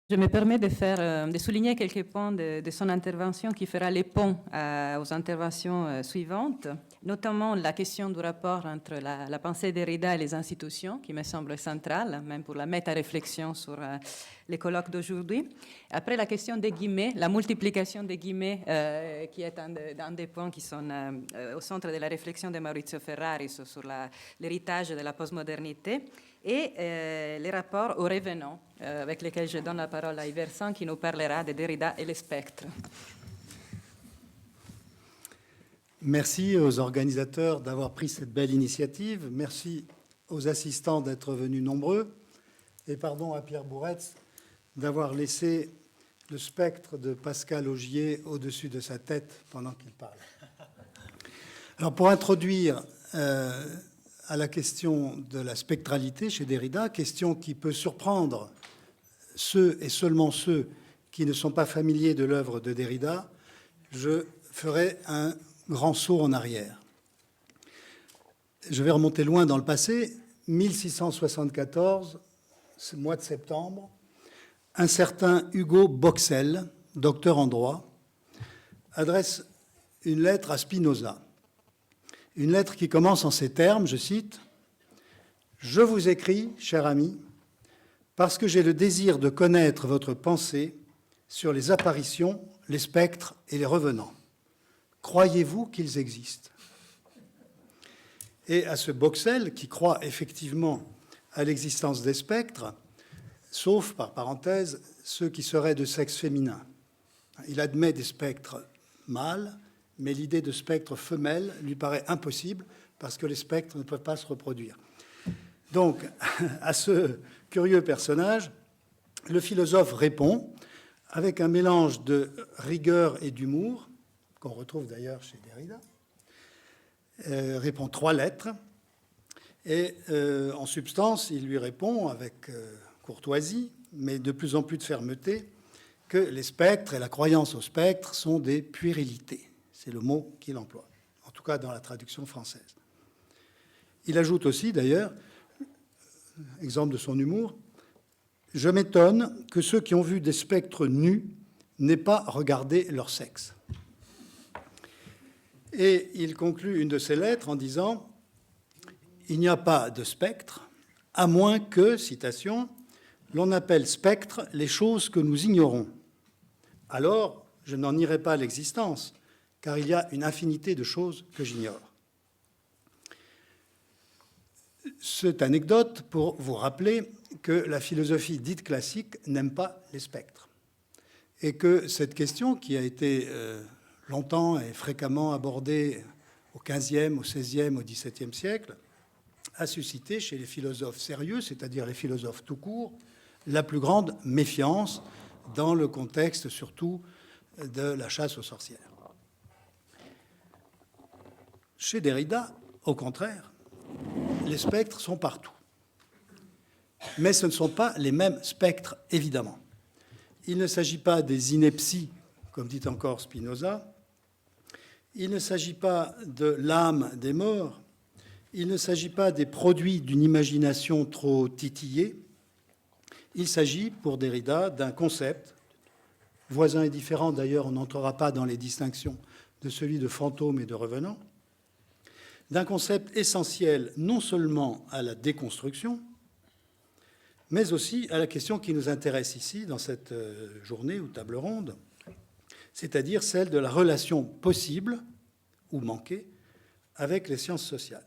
Je me permets de souligner quelques points de son intervention qui fera les ponts aux interventions suivantes, notamment la question du rapport entre la pensée de Derrida et les institutions, qui me semble centrale, même pour la méta-réflexion sur les colloques d'aujourd'hui. Après, la question des guillemets, la multiplication des guillemets, qui est un des points qui sont au centre de la réflexion de Maurizio Ferrari sur l'héritage de la postmodernité, et les rapports aux revenants, avec lesquels je donne la parole à Yves Hersant, qui nous parlera de Derrida et les spectres. Merci aux organisateurs d'avoir pris cette belle initiative. Merci aux assistants d'être venus nombreux. Et pardon à Pierre Bouretz d'avoir laissé le spectre de Pascal Augier au-dessus de sa tête pendant qu'il parle. Alors, pour introduire à la question de la spectralité chez Derrida, question qui peut surprendre ceux et seulement ceux qui ne sont pas familiers de l'œuvre de Derrida, je ferai un grand saut en arrière. Je vais remonter loin dans le passé, 1674, ce mois de septembre, un certain Hugo Boxel, docteur en droit, adresse une lettre à Spinoza. Une lettre qui commence en ces termes, je cite, « Je vous écris, cher ami, parce que j'ai le désir de connaître votre pensée sur les apparitions, les spectres et les revenants. Croyez-vous qu'ils existent ?» Et à ce Boxel, qui croit effectivement à l'existence des spectres, sauf, par parenthèse, ceux qui seraient de sexe féminin. Il admet des spectres mâles, mais l'idée de spectre femelle lui paraît impossible parce que les spectres ne peuvent pas se reproduire. Donc, à ce curieux personnage, le philosophe répond avec un mélange de rigueur et d'humour, qu'on retrouve d'ailleurs chez Derrida, répond 3 lettres, et en substance, il lui répond avec courtoisie, mais de plus en plus de fermeté, que les spectres et la croyance aux spectres sont des puérilités. C'est le mot qu'il emploie, en tout cas dans la traduction française. Il ajoute aussi, d'ailleurs, exemple de son humour, « Je m'étonne que ceux qui ont vu des spectres nus n'aient pas regardé leur sexe. » Et il conclut une de ses lettres en disant « Il n'y a pas de spectre, à moins que, citation, l'on appelle spectre les choses que nous ignorons. Alors, je n'en nierai pas l'existence, car il y a une infinité de choses que j'ignore. » Cette anecdote pour vous rappeler que la philosophie dite classique n'aime pas les spectres. Et que cette question, qui a été longtemps et fréquemment abordée au XVe, au XVIe, au XVIIe siècle, a suscité chez les philosophes sérieux, c'est-à-dire les philosophes tout court, la plus grande méfiance dans le contexte surtout de la chasse aux sorcières. Chez Derrida, au contraire, les spectres sont partout. Mais ce ne sont pas les mêmes spectres, évidemment. Il ne s'agit pas des inepties, comme dit encore Spinoza. Il ne s'agit pas de l'âme des morts. Il ne s'agit pas des produits d'une imagination trop titillée. Il s'agit, pour Derrida, d'un concept, voisin et différent, d'ailleurs, on n'entrera pas dans les distinctions de celui de fantôme et de revenant, d'un concept essentiel non seulement à la déconstruction, mais aussi à la question qui nous intéresse ici, dans cette journée ou table ronde, c'est-à-dire celle de la relation possible ou manquée avec les sciences sociales.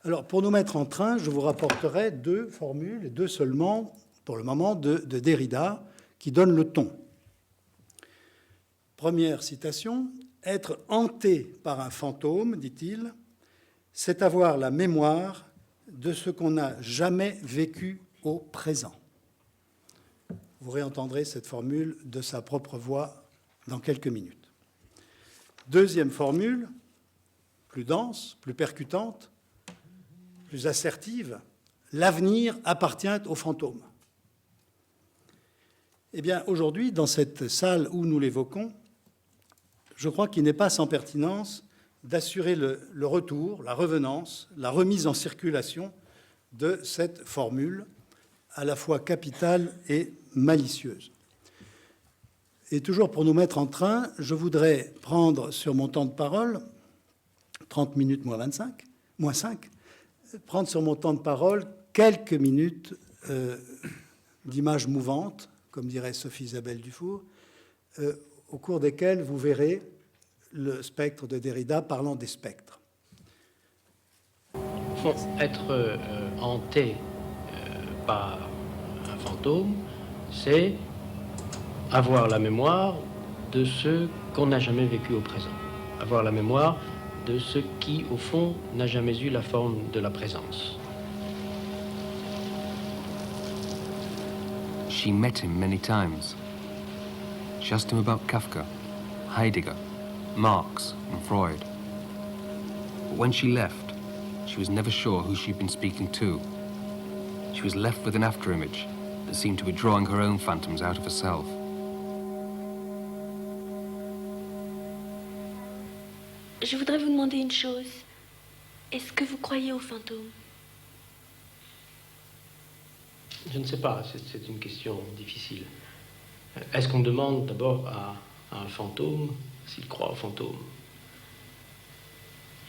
Alors, pour nous mettre en train, je vous rapporterai 2 formules, et 2 seulement, pour le moment, de Derrida, qui donnent le ton. Première citation, « Être hanté par un fantôme, dit-il, c'est avoir la mémoire de ce qu'on n'a jamais vécu au présent. » Vous réentendrez cette formule de sa propre voix dans quelques minutes. Deuxième formule, plus dense, plus percutante, plus assertive, « L'avenir appartient aux fantômes. » Eh bien, aujourd'hui, dans cette salle où nous l'évoquons, je crois qu'il n'est pas sans pertinence d'assurer le retour, la revenance, la remise en circulation de cette formule à la fois capitale et malicieuse. Et toujours pour nous mettre en train, je voudrais prendre sur mon temps de parole, 30 minutes moins 5, prendre sur mon temps de parole quelques minutes d'images mouvantes, comme dirait Sophie Isabelle Dufour, au cours desquelles vous verrez le spectre de Derrida parlant des spectres. Être hanté par un fantôme, c'est avoir la mémoire de ce qu'on n'a jamais vécu au présent. Avoir la mémoire de ce qui, au fond, n'a jamais eu la forme de la présence. She met him many times. She asked him about Kafka, Heidegger, Marx and Freud. But when she left, she was never sure who she'd been speaking to. She was left with an afterimage that seemed to be drawing her own phantoms out of herself. Je voudrais vous demander une chose. Est-ce que vous croyez aux fantômes? Je ne sais pas, c'est une question difficile. Est-ce qu'on demande d'abord à un fantôme s'il croit aux fantômes?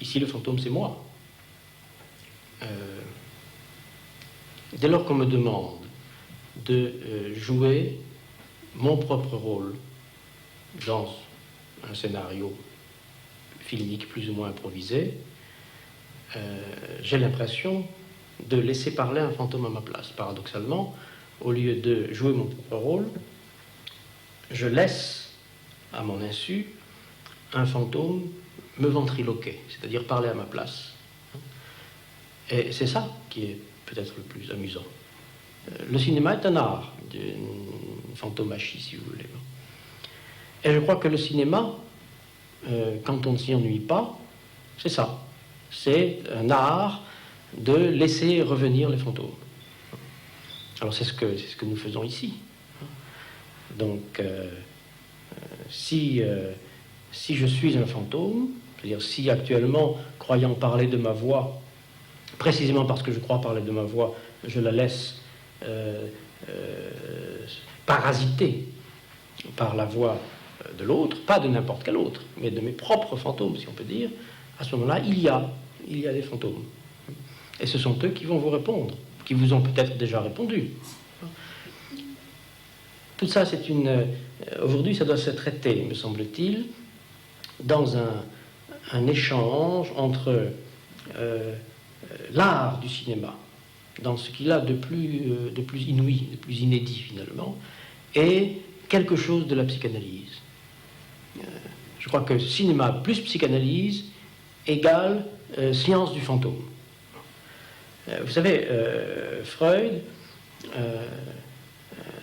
Ici, le fantôme, c'est moi. Dès lors qu'on me demande de jouer mon propre rôle dans un scénario filmique plus ou moins improvisé, j'ai l'impression de laisser parler un fantôme à ma place. Paradoxalement, au lieu de jouer mon propre rôle, je laisse, à mon insu, un fantôme me ventriloquer, c'est-à-dire parler à ma place. Et c'est ça qui est peut-être le plus amusant. Le cinéma est un art, une fantomachie, si vous voulez. Et je crois que le cinéma, quand on ne s'y ennuie pas, c'est ça. C'est un art de laisser revenir les fantômes. Alors c'est ce que nous faisons ici. Donc, si je suis un fantôme, c'est-à-dire si actuellement, croyant parler de ma voix, précisément parce que je crois parler de ma voix, je la laisse parasiter par la voix de l'autre, pas de n'importe quel autre, mais de mes propres fantômes, si on peut dire, à ce moment-là, il y a des fantômes. Et ce sont eux qui vont vous répondre, qui vous ont peut-être déjà répondu. Tout ça, c'est aujourd'hui, ça doit se traiter, me semble-t-il, dans un échange entre l'art du cinéma, dans ce qu'il a de plus inouï, de plus inédit finalement, et quelque chose de la psychanalyse. Je crois que cinéma plus psychanalyse égale science du fantôme. Vous savez, Freud,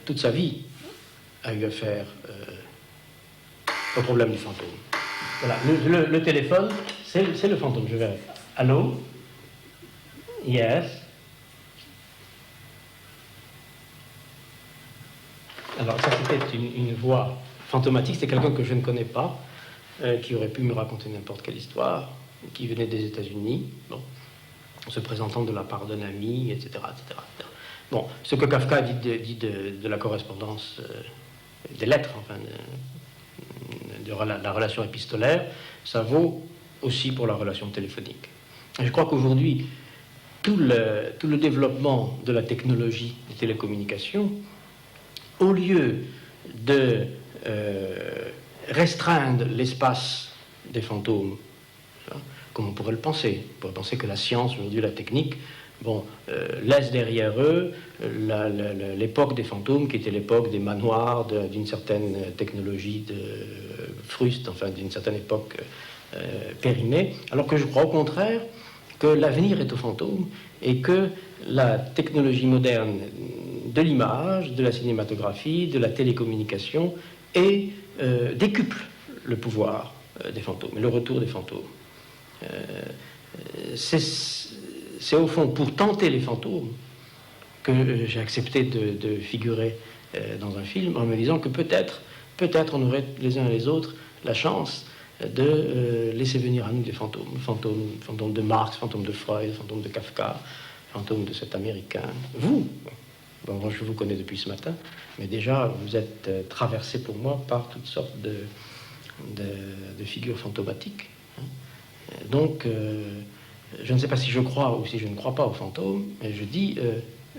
toute sa vie, a eu affaire au problème du fantôme. Voilà, le téléphone, c'est le fantôme. Je vais. Allô? Yes. Alors, ça, c'était une voix fantomatique. C'était quelqu'un que je ne connais pas, qui aurait pu me raconter n'importe quelle histoire, qui venait des États-Unis, bon, en se présentant de la part d'un ami, etc., etc. Bon, ce que Kafka dit de la correspondance, des lettres, enfin, de la relation épistolaire, ça vaut aussi pour la relation téléphonique. Et je crois qu'aujourd'hui, tout le développement de la technologie des télécommunications, au lieu de restreindre l'espace des fantômes, comme on pourrait le penser. On pourrait penser que la science, aujourd'hui, la technique, laisse derrière eux l'époque des fantômes, qui était l'époque des manoirs, d'une certaine technologie de fruste, enfin d'une certaine époque périmée, alors que je crois au contraire que l'avenir est aux fantômes et que la technologie moderne de l'image, de la cinématographie, de la télécommunication décuple le pouvoir des fantômes et le retour des fantômes. C'est au fond pour tenter les fantômes que j'ai accepté de figurer dans un film en me disant que peut-être on aurait les uns et les autres la chance de laisser venir à nous des fantômes de Marx, fantômes de Freud, fantômes de Kafka, fantômes de cet Américain, vous, Bon, je vous connais depuis ce matin, mais déjà, vous êtes traversé pour moi par toutes sortes de figures fantomatiques. Donc, je ne sais pas si je crois ou si je ne crois pas aux fantômes, mais je dis,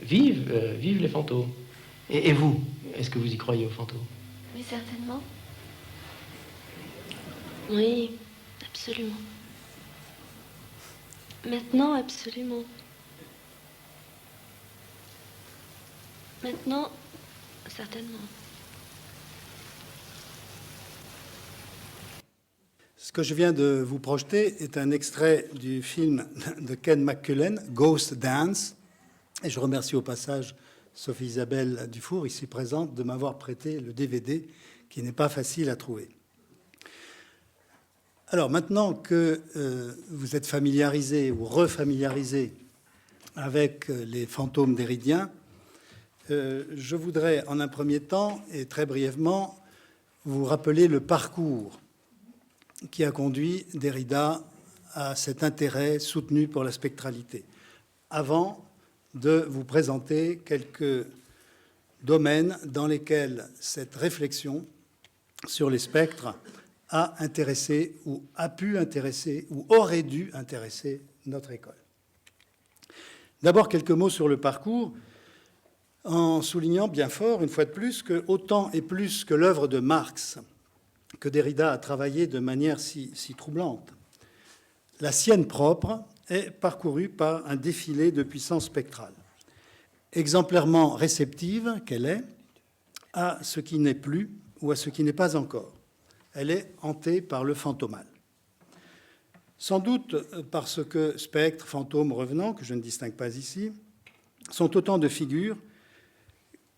vive les fantômes. Et vous, est-ce que vous y croyez aux fantômes? Oui, certainement. Oui, absolument. Maintenant, absolument. Maintenant, certainement. Ce que je viens de vous projeter est un extrait du film de Ken McCullen, Ghost Dance. Et je remercie au passage Sophie Isabelle Dufour, ici présente, de m'avoir prêté le DVD, qui n'est pas facile à trouver. Alors maintenant que vous êtes familiarisé ou refamiliarisé avec les fantômes d'Héridien, je voudrais en un premier temps et très brièvement vous rappeler le parcours qui a conduit Derrida à cet intérêt soutenu pour la spectralité, avant de vous présenter quelques domaines dans lesquels cette réflexion sur les spectres a intéressé ou a pu intéresser ou aurait dû intéresser notre école. D'abord, quelques mots sur le parcours, en soulignant bien fort, une fois de plus, que autant et plus que l'œuvre de Marx, que Derrida a travaillé de manière si troublante, la sienne propre est parcourue par un défilé de puissance spectrale, exemplairement réceptive qu'elle est à ce qui n'est plus ou à ce qui n'est pas encore. Elle est hantée par le fantomal. Sans doute parce que spectres, fantômes, revenants, que je ne distingue pas ici, sont autant de figures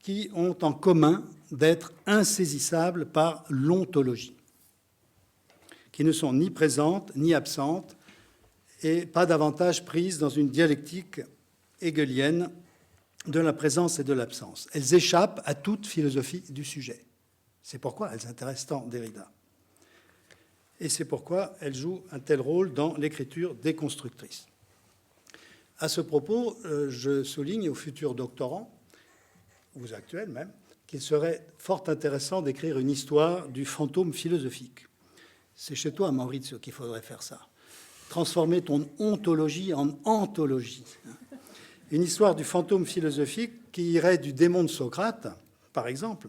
qui ont en commun d'être insaisissables par l'ontologie, qui ne sont ni présentes ni absentes et pas davantage prises dans une dialectique hegelienne de la présence et de l'absence. Elles échappent à toute philosophie du sujet. C'est pourquoi elles intéressent tant Derrida. Et c'est pourquoi elles jouent un tel rôle dans l'écriture déconstructrice. À ce propos, je souligne aux futurs doctorants, aux actuels même, qu'il serait fort intéressant d'écrire une histoire du fantôme philosophique. C'est chez toi, Maurizio, qu'il faudrait faire ça. Transformer ton ontologie en anthologie. Une histoire du fantôme philosophique qui irait du démon de Socrate, par exemple,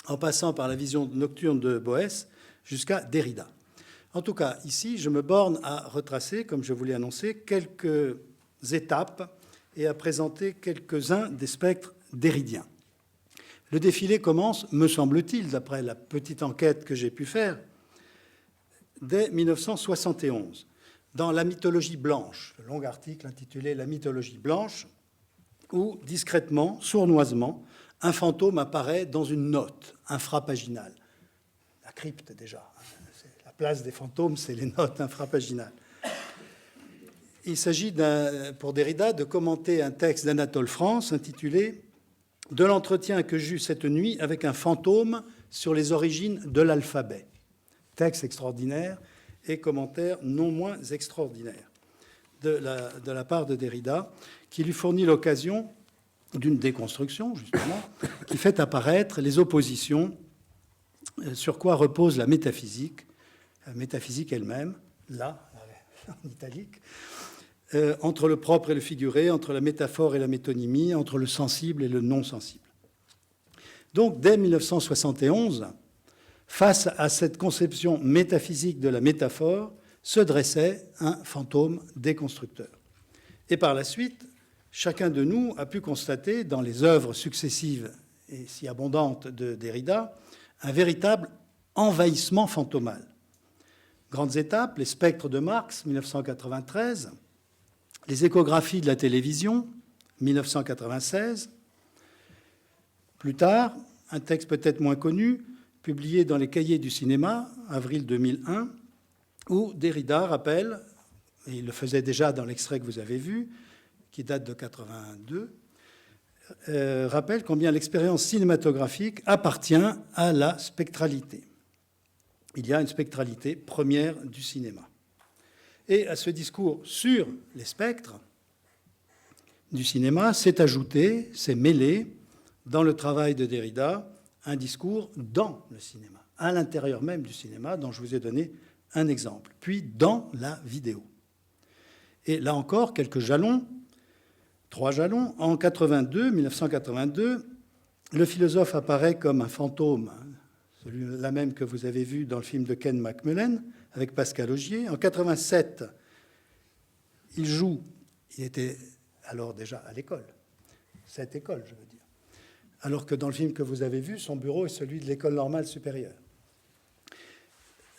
en passant par la vision nocturne de Boès jusqu'à Derrida. En tout cas, ici, je me borne à retracer, comme je vous l'ai annoncé, quelques étapes et à présenter quelques-uns des spectres derridiens. Le défilé commence, me semble-t-il, d'après la petite enquête que j'ai pu faire, dès 1971, dans La mythologie blanche, le long article intitulé La mythologie blanche, où, discrètement, sournoisement, un fantôme apparaît dans une note infrapaginale. La crypte, déjà. La place des fantômes, c'est les notes infrapaginales. Il s'agit, pour Derrida, de commenter un texte d'Anatole France intitulé « De l'entretien que j'eus cette nuit avec un fantôme sur les origines de l'alphabet ». Texte extraordinaire et commentaire non moins extraordinaire de la part de Derrida, qui lui fournit l'occasion d'une déconstruction, justement, qui fait apparaître les oppositions sur quoi repose la métaphysique elle-même, là, en italique, entre le propre et le figuré, entre la métaphore et la métonymie, entre le sensible et le non-sensible. Donc, dès 1971, face à cette conception métaphysique de la métaphore, se dressait un fantôme déconstructeur. Et par la suite, chacun de nous a pu constater, dans les œuvres successives et si abondantes de Derrida, un véritable envahissement fantomal. Grandes étapes, les spectres de Marx, 1993, les échographies de la télévision, 1996. Plus tard, un texte peut-être moins connu, publié dans les Cahiers du cinéma, avril 2001, où Derrida rappelle, et il le faisait déjà dans l'extrait que vous avez vu, qui date de 82, rappelle combien l'expérience cinématographique appartient à la spectralité. Il y a une spectralité première du cinéma. Et à ce discours sur les spectres, du cinéma, s'est ajouté, s'est mêlé dans le travail de Derrida un discours dans le cinéma, à l'intérieur même du cinéma, dont je vous ai donné un exemple, puis dans la vidéo. Et là encore, quelques jalons, 3 jalons. En 1982, le philosophe apparaît comme un fantôme, celui-là même que vous avez vu dans le film de Ken Macmillan, avec Pascal Augier. En 87, il était alors déjà à l'école, cette école, je veux dire, alors que dans le film que vous avez vu, son bureau est celui de l'école normale supérieure.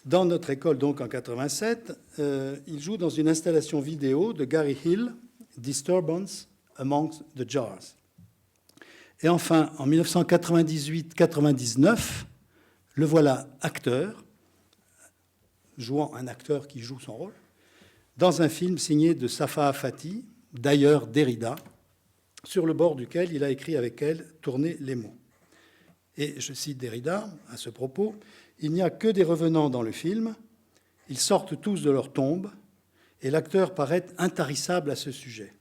Dans notre école, donc en 87, il joue dans une installation vidéo de Gary Hill, Disturbance Amongst the Jars. Et enfin, en 1998-99, le voilà acteur, jouant un acteur qui joue son rôle, dans un film signé de Safa Fati, d'ailleurs Derrida, sur le bord duquel il a écrit avec elle « Tourner les mots ». Et je cite Derrida à ce propos, « Il n'y a que des revenants dans le film, ils sortent tous de leur tombe, et l'acteur paraît intarissable à ce sujet.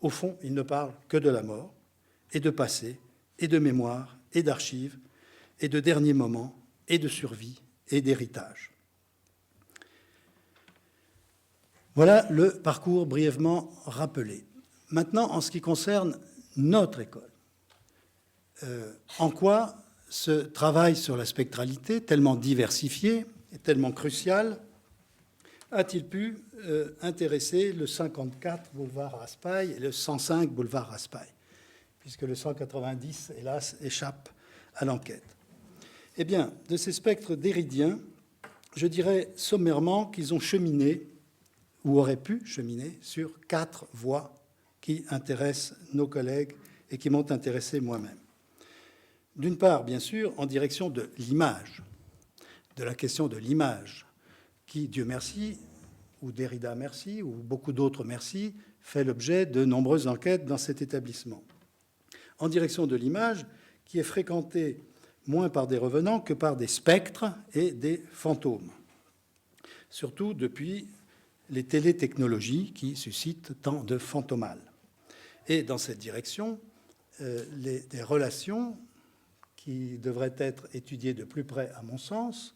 Au fond, il ne parle que de la mort, et de passé, et de mémoire, et d'archives, et de derniers moments, et de survie, et d'héritage. » Voilà le parcours brièvement rappelé. Maintenant, en ce qui concerne notre école, en quoi ce travail sur la spectralité, tellement diversifié et tellement crucial, a-t-il pu intéresser le 54 boulevard Raspail et le 105 boulevard Raspail, puisque le 190, hélas, échappe à l'enquête. Eh bien, de ces spectres derridiens, je dirais sommairement qu'ils ont cheminé, ou auraient pu cheminer, sur 4 voies qui intéressent nos collègues et qui m'ont intéressé moi-même. D'une part, bien sûr, en direction de l'image, de la question de l'image, qui, Dieu merci, ou Derrida merci, ou beaucoup d'autres merci, fait l'objet de nombreuses enquêtes dans cet établissement. En direction de l'image, qui est fréquentée moins par des revenants que par des spectres et des fantômes, surtout depuis les télétechnologies qui suscitent tant de fantomales. Et dans cette direction, des relations qui devraient être étudiées de plus près, à mon sens,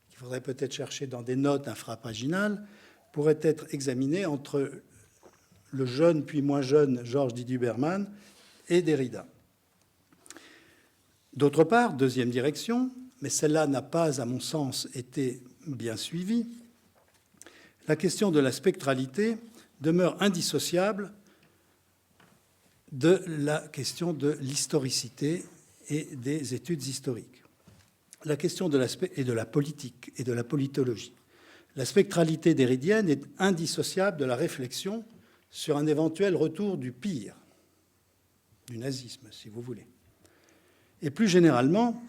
qu'il faudrait peut-être chercher dans des notes infrapaginales, pourraient être examinées entre le jeune puis moins jeune Georges Didier Berman et Derrida. D'autre part, deuxième direction, mais celle-là n'a pas, à mon sens, été bien suivie, la question de la spectralité demeure indissociable de la question de l'historicité et des études historiques. La question de et de la politique et de la politologie. La spectralité derridienne est indissociable de la réflexion sur un éventuel retour du pire, du nazisme, si vous voulez. Et plus généralement,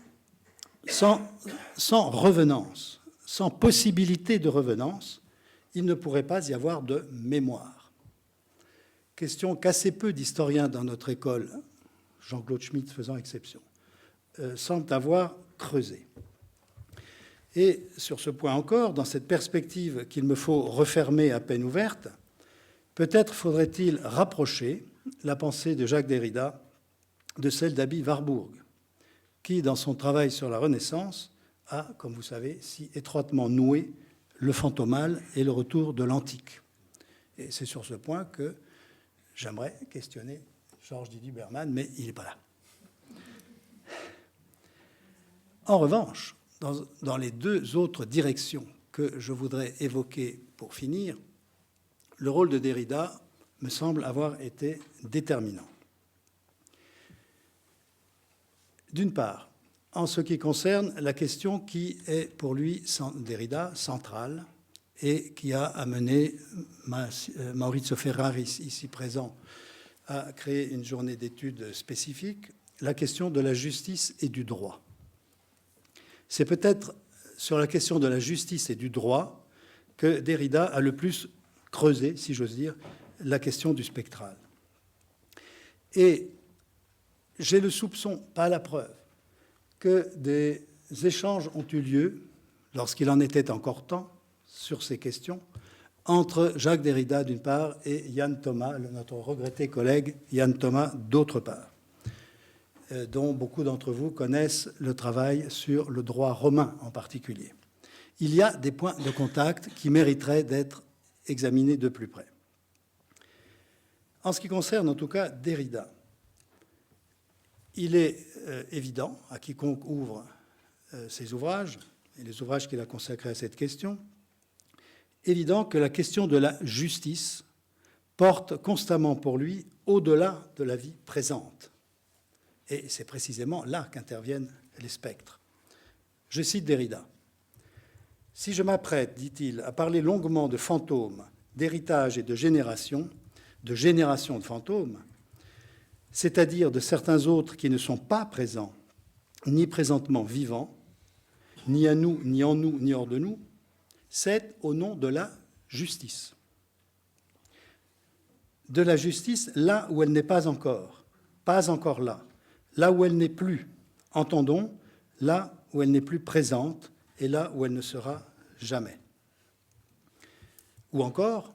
sans revenance, sans possibilité de revenance, il ne pourrait pas y avoir de mémoire. Question qu'assez peu d'historiens dans notre école, Jean-Claude Schmitt faisant exception, semblent avoir creusé. Et sur ce point encore, dans cette perspective qu'il me faut refermer à peine ouverte, peut-être faudrait-il rapprocher la pensée de Jacques Derrida de celle d'Aby Warburg, qui, dans son travail sur la Renaissance, a, comme vous savez, si étroitement noué le fantomal et le retour de l'antique. Et c'est sur ce point que j'aimerais questionner Georges Didier Berman, mais il n'est pas là. En revanche, dans les 2 autres directions que je voudrais évoquer pour finir, le rôle de Derrida me semble avoir été déterminant. D'une part, en ce qui concerne la question qui est pour lui, Derrida, centrale et qui a amené Maurizio Ferraris, ici présent, à créer une journée d'études spécifique, la question de la justice et du droit. C'est peut-être sur la question de la justice et du droit que Derrida a le plus creusé, si j'ose dire, la question du spectral. Et j'ai le soupçon, pas la preuve, que des échanges ont eu lieu, lorsqu'il en était encore temps, sur ces questions, entre Jacques Derrida d'une part et Yann Thomas, notre regretté collègue Yann Thomas d'autre part, dont beaucoup d'entre vous connaissent le travail sur le droit romain en particulier. Il y a des points de contact qui mériteraient d'être examinés de plus près. En ce qui concerne en tout cas Derrida, il est évident à quiconque ouvre ses ouvrages et les ouvrages qu'il a consacrés à cette question, évident que la question de la justice porte constamment pour lui au-delà de la vie présente. Et c'est précisément là qu'interviennent les spectres. Je cite Derrida. « Si je m'apprête, dit-il, à parler longuement de fantômes, d'héritage et de génération de fantômes, c'est-à-dire de certains autres qui ne sont pas présents, ni présentement vivants, ni à nous, ni en nous, ni hors de nous, c'est au nom de la justice. De la justice là où elle n'est pas encore là où elle n'est plus, entendons, là où elle n'est plus présente et là où elle ne sera jamais. Ou encore,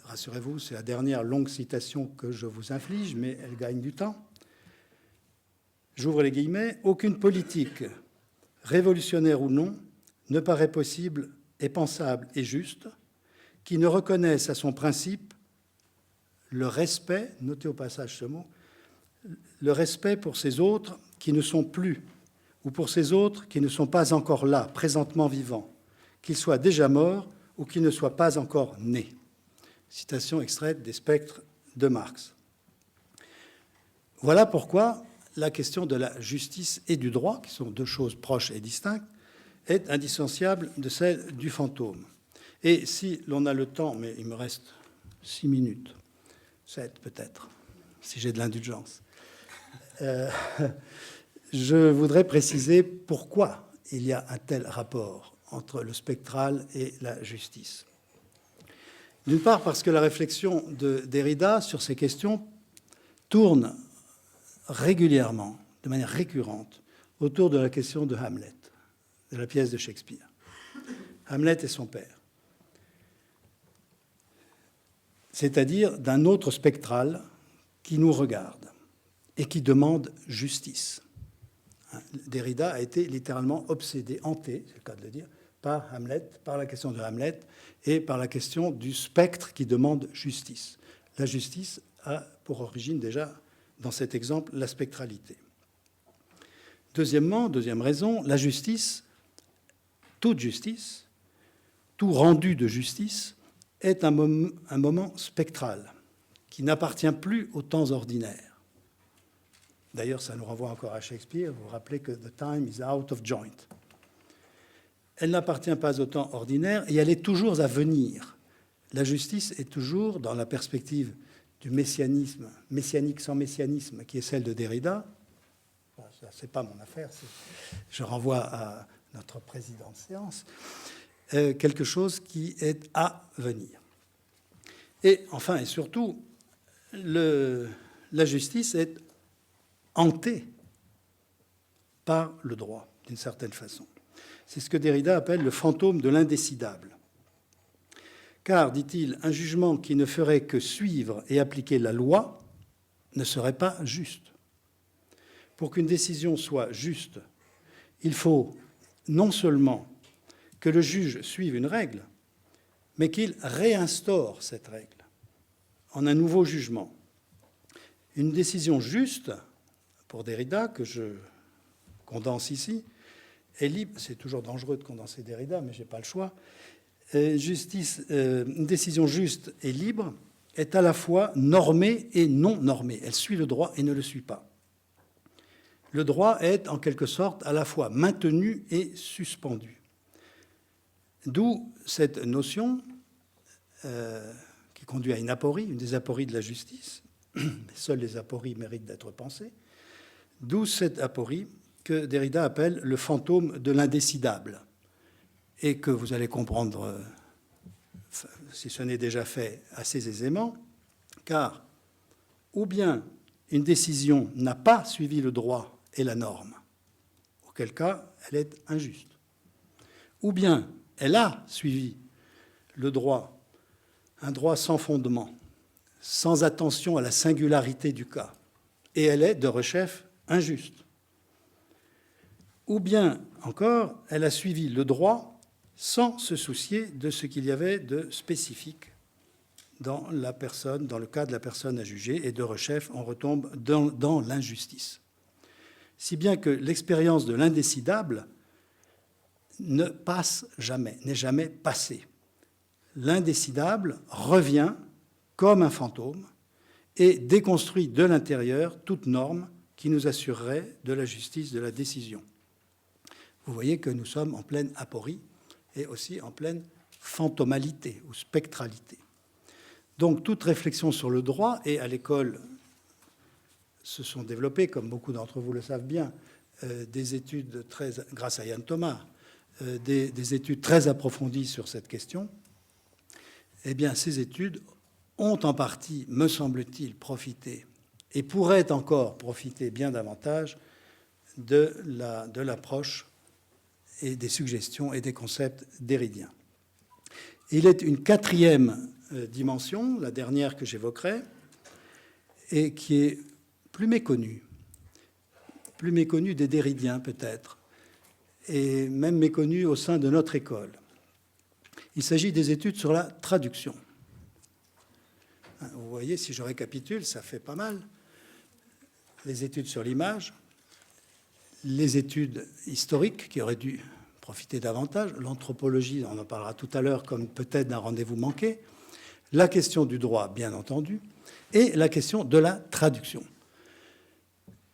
rassurez-vous, c'est la dernière longue citation que je vous inflige, mais elle gagne du temps. J'ouvre les guillemets, aucune politique, révolutionnaire ou non, ne paraît possible et pensable et juste, qui ne reconnaisse à son principe le respect, notez au passage ce mot, le respect pour ces autres qui ne sont plus, ou pour ces autres qui ne sont pas encore là, présentement vivants, qu'ils soient déjà morts ou qu'ils ne soient pas encore nés. Citation extraite des Spectres de Marx. Voilà pourquoi la question de la justice et du droit, qui sont deux choses proches et distinctes, est indissociable de celle du fantôme. Et si l'on a le temps, mais il me reste 6 minutes, 7 peut-être, si j'ai de l'indulgence, je voudrais préciser pourquoi il y a un tel rapport entre le spectral et la justice. D'une part, parce que la réflexion de Derrida sur ces questions tourne régulièrement, de manière récurrente, autour de la question de Hamlet, de la pièce de Shakespeare. Hamlet et son père. C'est-à-dire d'un autre spectral qui nous regarde et qui demande justice. Derrida a été littéralement obsédé, hanté, c'est le cas de le dire, par Hamlet, par la question de Hamlet et par la question du spectre qui demande justice. La justice a pour origine déjà, dans cet exemple, la spectralité. Deuxièmement, deuxième raison, la justice, tout rendu de justice, est un moment spectral qui n'appartient plus aux temps ordinaires. D'ailleurs, ça nous renvoie encore à Shakespeare. Vous vous rappelez que « the time is out of joint ». Elle n'appartient pas au temps ordinaire et elle est toujours à venir. La justice est toujours, dans la perspective du messianisme, messianique sans messianisme, qui est celle de Derrida. Ça, c'est pas mon affaire, je renvoie à notre président de séance. Quelque chose qui est à venir. Et enfin et surtout, la justice est hantée par le droit, d'une certaine façon. C'est ce que Derrida appelle le fantôme de l'indécidable. Car, dit-il, un jugement qui ne ferait que suivre et appliquer la loi ne serait pas juste. Pour qu'une décision soit juste, il faut non seulement que le juge suive une règle, mais qu'il réinstaure cette règle en un nouveau jugement. Une décision juste, pour Derrida, que je condense ici, est libre. C'est toujours dangereux de condenser Derrida, mais je n'ai pas le choix. Une décision juste et libre est à la fois normée et non normée. Elle suit le droit et ne le suit pas. Le droit est, en quelque sorte, à la fois maintenu et suspendu. D'où cette notion qui conduit à une aporie, une des apories de la justice. Seules les apories méritent d'être pensées. D'où cette aporie que Derrida appelle le fantôme de l'indécidable, et que vous allez comprendre, si ce n'est déjà fait, assez aisément, car ou bien une décision n'a pas suivi le droit et la norme, auquel cas elle est injuste, ou bien elle a suivi le droit un droit sans fondement, sans attention à la singularité du cas, et elle est, de rechef, injuste. Ou bien, encore, elle a suivi le droit sans se soucier de ce qu'il y avait de spécifique dans la personne, dans le cas de la personne à juger, et de rechef, on retombe dans l'injustice. Si bien que l'expérience de l'indécidable ne passe jamais, n'est jamais passée. L'indécidable revient comme un fantôme et déconstruit de l'intérieur toute norme qui nous assurerait de la justice de la décision. Vous voyez que nous sommes en pleine aporie et aussi en pleine fantomalité ou spectralité. Donc toute réflexion sur le droit, et à l'école se sont développées, comme beaucoup d'entre vous le savent bien, des études grâce à Yann Thomas, des études très approfondies sur cette question, eh bien ces études ont en partie, me semble-t-il, profité et pourraient encore profiter bien davantage de l'approche et des suggestions et des concepts dérydiens. Il est une quatrième dimension, la dernière que j'évoquerai, et qui est plus méconnue des dérydiens peut-être, et même méconnue au sein de notre école. Il s'agit des études sur la traduction. Vous voyez, si je récapitule, ça fait pas mal. Les études sur l'image, les études historiques qui auraient dû profiter davantage, l'anthropologie, on en parlera tout à l'heure comme peut-être d'un rendez-vous manqué, la question du droit, bien entendu, et la question de la traduction.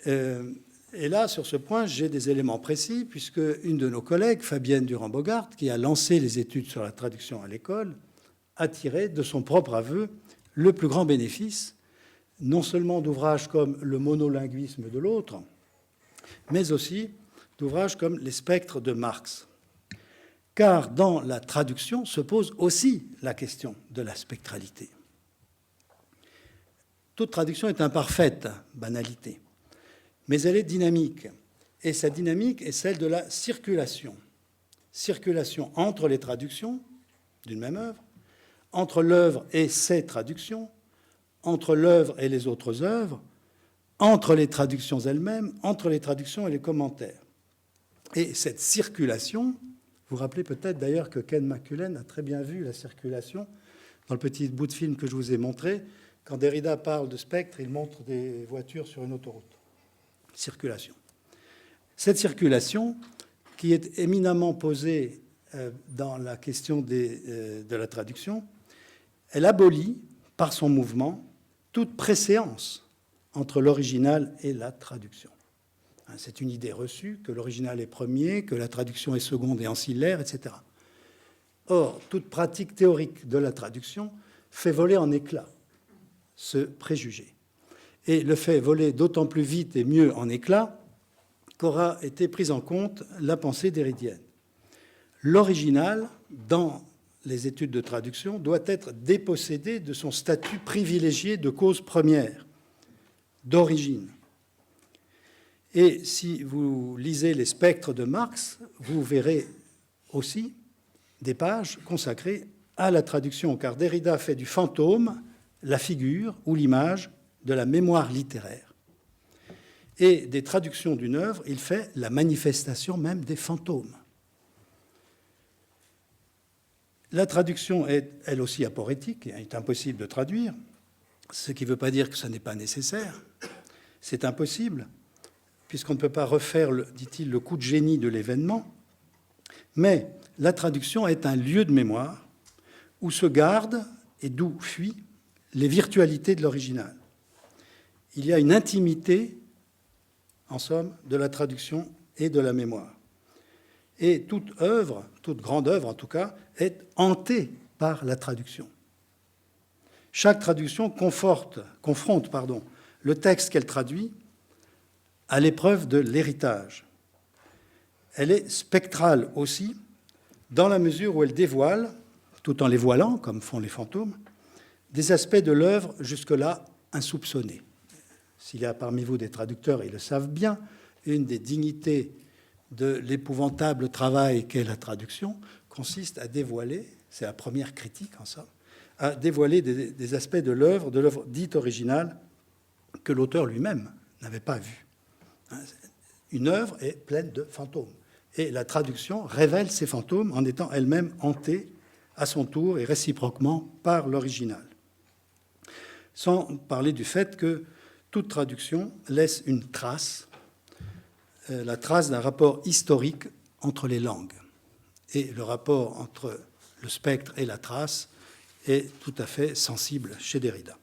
Et là, sur ce point, j'ai des éléments précis, puisque une de nos collègues, Fabienne Durand-Bogart, qui a lancé les études sur la traduction à l'école, a tiré de son propre aveu le plus grand bénéfice, non seulement d'ouvrages comme le monolinguisme de l'autre, mais aussi d'ouvrages comme les spectres de Marx. Car dans la traduction se pose aussi la question de la spectralité. Toute traduction est imparfaite, banalité, mais elle est dynamique. Et sa dynamique est celle de la circulation. Circulation entre les traductions d'une même œuvre, entre l'œuvre et ses traductions, entre l'œuvre et les autres œuvres, entre les traductions elles-mêmes, entre les traductions et les commentaires. Et cette circulation, vous vous rappelez peut-être d'ailleurs que Ken McCullen a très bien vu la circulation dans le petit bout de film que je vous ai montré. Quand Derrida parle de spectre, il montre des voitures sur une autoroute. Circulation. Cette circulation, qui est éminemment posée dans la question de la traduction, elle abolit, par son mouvement, toute préséance entre l'original et la traduction. C'est une idée reçue que l'original est premier, que la traduction est seconde et ancillaire, etc. Or, toute pratique théorique de la traduction fait voler en éclats ce préjugé. Et le fait voler d'autant plus vite et mieux en éclats qu'aura été prise en compte la pensée dérydienne. L'original, dans les études de traduction, doit être dépossédé de son statut privilégié de cause première, d'origine. Et si vous lisez les spectres de Marx, vous verrez aussi des pages consacrées à la traduction, car Derrida fait du fantôme la figure ou l'image de la mémoire littéraire. Et des traductions d'une œuvre, il fait la manifestation même des fantômes. La traduction est, elle aussi, aporétique, il est impossible de traduire, ce qui ne veut pas dire que ce n'est pas nécessaire. C'est impossible, puisqu'on ne peut pas refaire, dit-il, le coup de génie de l'événement. Mais la traduction est un lieu de mémoire où se gardent et d'où fuient les virtualités de l'original. Il y a une intimité, en somme, de la traduction et de la mémoire. Et toute œuvre, toute grande œuvre en tout cas, est hantée par la traduction. Chaque traduction confronte le texte qu'elle traduit à l'épreuve de l'héritage. Elle est spectrale aussi, dans la mesure où elle dévoile, tout en les voilant, comme font les fantômes, des aspects de l'œuvre jusque-là insoupçonnés. S'il y a parmi vous des traducteurs, ils le savent bien, une des dignités de l'épouvantable travail qu'est la traduction consiste à dévoiler, c'est la première critique en somme, à dévoiler des aspects de l'œuvre dite originale, que l'auteur lui-même n'avait pas vue. Une œuvre est pleine de fantômes. Et la traduction révèle ces fantômes en étant elle-même hantée à son tour et réciproquement par l'original. Sans parler du fait que toute traduction laisse une trace, la trace d'un rapport historique entre les langues. Et le rapport entre le spectre et la trace est tout à fait sensible chez Derrida.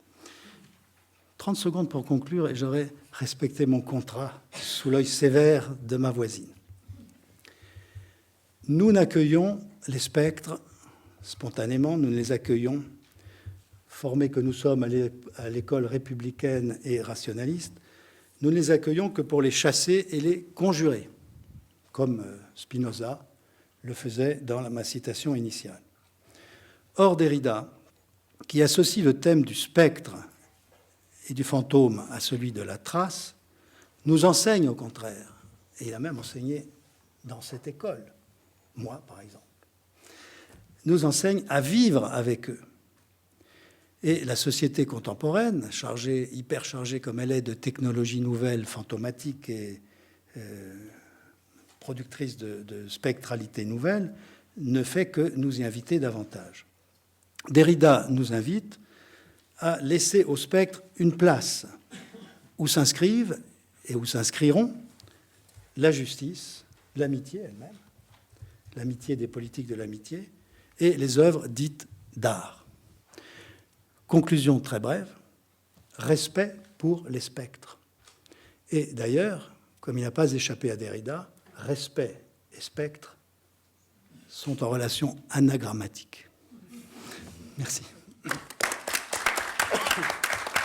30 secondes pour conclure et j'aurai respecté mon contrat sous l'œil sévère de ma voisine. Nous n'accueillons les spectres spontanément, nous les accueillons, formés que nous sommes à l'école républicaine et rationaliste, nous ne les accueillons que pour les chasser et les conjurer, comme Spinoza le faisait dans ma citation initiale. Or, Derrida, qui associe le thème du spectre et du fantôme à celui de la trace, nous enseigne au contraire, et il a même enseigné dans cette école, moi par exemple, nous enseigne à vivre avec eux. Et la société contemporaine, hyperchargée comme elle est de technologies nouvelles, fantomatiques et productrices de spectralité nouvelle, ne fait que nous y inviter davantage. Derrida nous invite à laisser au spectre une place où s'inscrivent et où s'inscriront la justice, l'amitié elle-même, l'amitié des politiques de l'amitié, et les œuvres dites d'art. Conclusion très brève, respect pour les spectres. Et d'ailleurs, comme il n'a pas échappé à Derrida, respect et spectre sont en relation anagrammatique. Merci.